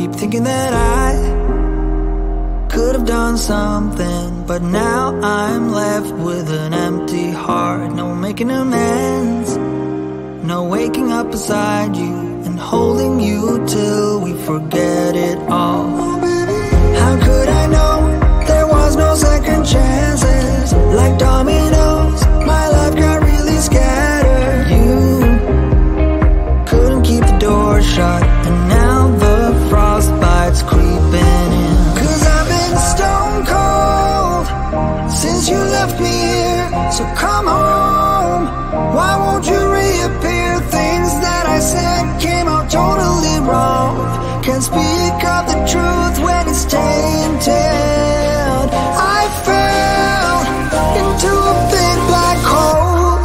keep thinking that I could have done something, but now I'm left with an empty heart. No making amends, no waking up beside you and holding you till we forget it all. How could I know there was no second chances? Like dominoes, my life got really scattered. You couldn't keep the door shut, and now the frostbite's creeping in. 'Cause I've been stone cold since you left me here. So come home, why won't you reappear? Things that I said came out totally wrong. Can't speak of the truth when it's tainted. I fell into a big black hole.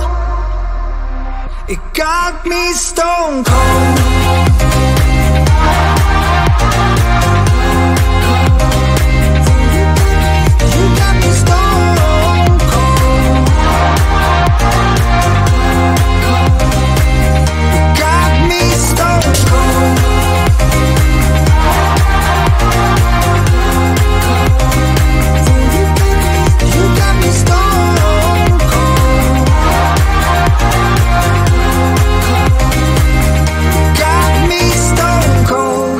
It got me stone cold. You got me stone cold. You got me stone cold. You got me stone cold. Got me stone cold.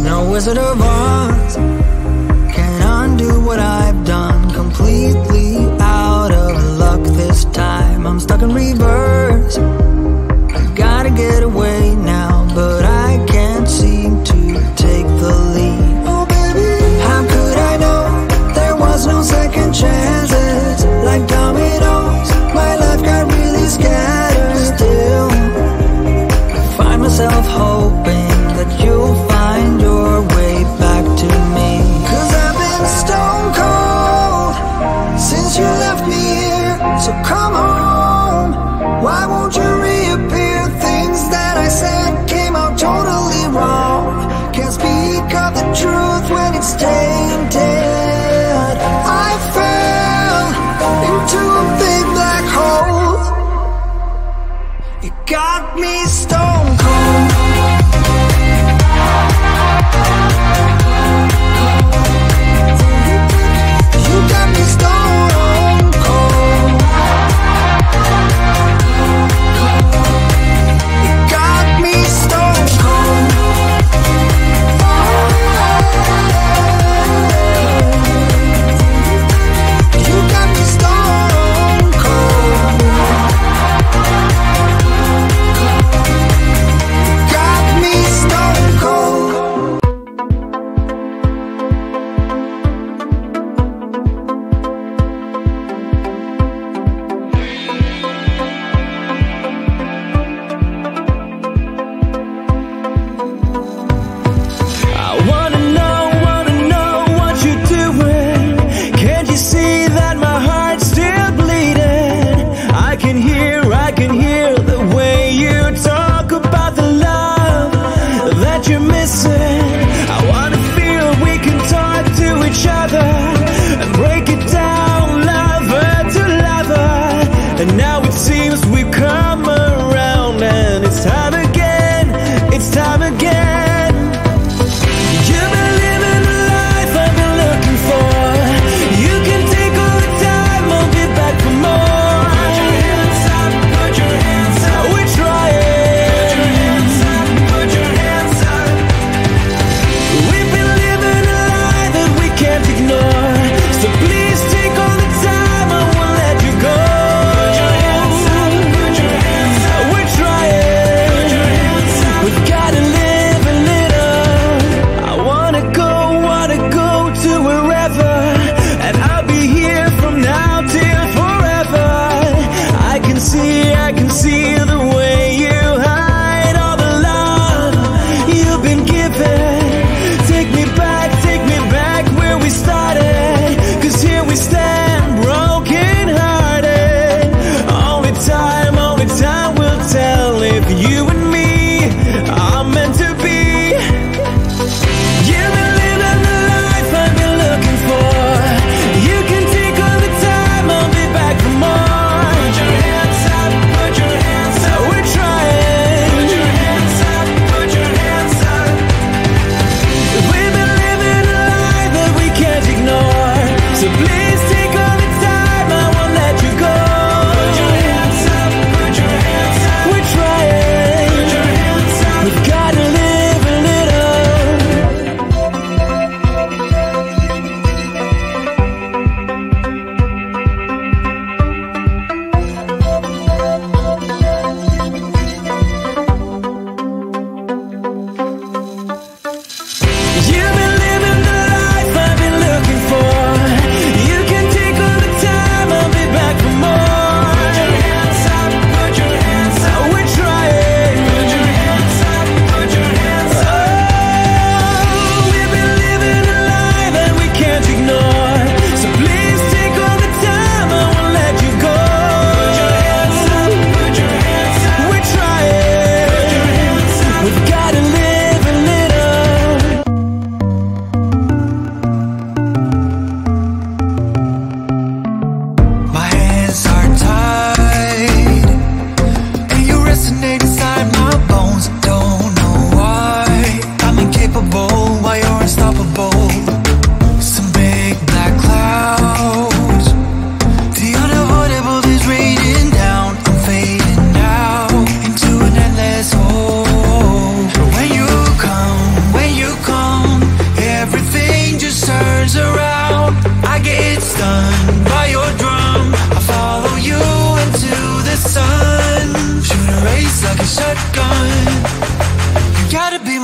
No Wizard of Oz can undo what I've done. Completely out of luck this time. I'm stuck in reverse. I gotta get away now, but I can't seem to take the lead. Oh baby, how could I know there was no second chances? Like dominoes, my life got really scattered. Still, I find myself hoping that you'll find your way back to me. 'Cause I've been stone cold since you left me here. So come home, why won't you reappear? Things that I said came out totally wrong. Can't speak of the truth when it's tainted. I fell into a big black hole. It got me stone cold. You got me stone cold. It got me stone cold.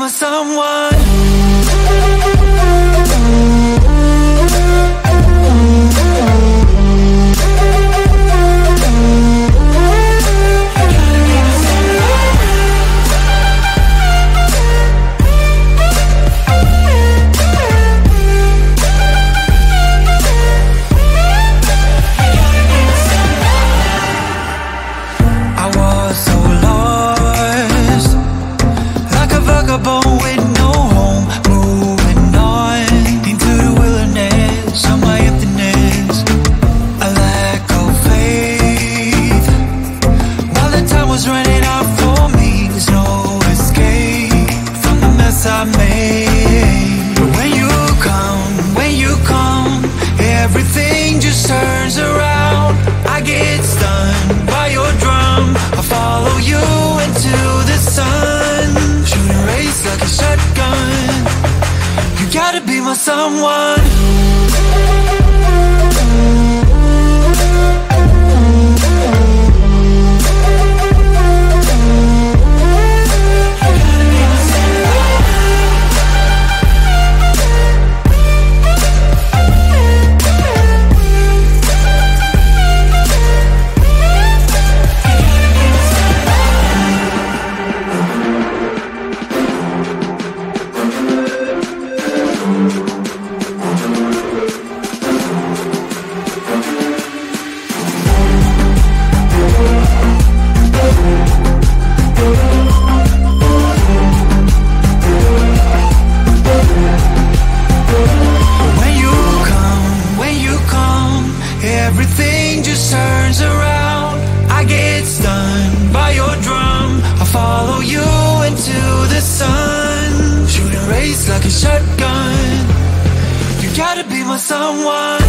my someone. Someone. Everything just turns around. I get stunned by your drum. I follow you into the sun. Shooting rays like a shotgun. You gotta be my someone.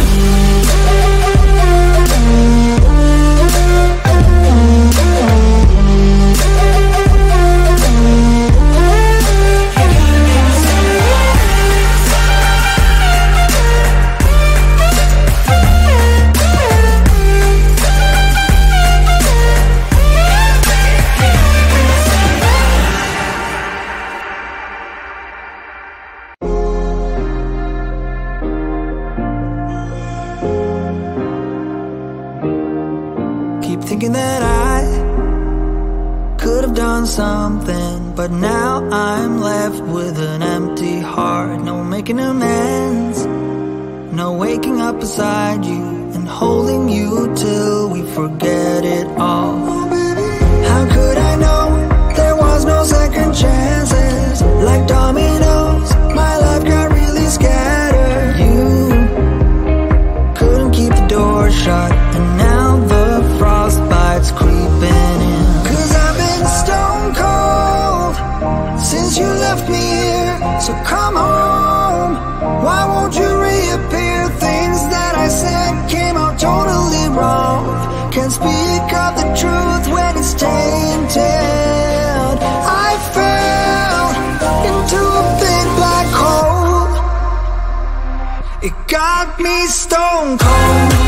Thinking that I could have done something, but now I'm left with an empty heart. No making amends, no waking up beside you and holding you till we forget it all. How could I know there was no second chances? Like dominoes, my life got really scattered. You couldn't keep the door shut, and now the frostbite's creeping in. 'Cause I've been stone cold since you left me here. So come home, why won't you reappear? Things that I said came out totally wrong. Can't speak of the truth when it's tainted. I fell into a big black hole. It got me stone cold.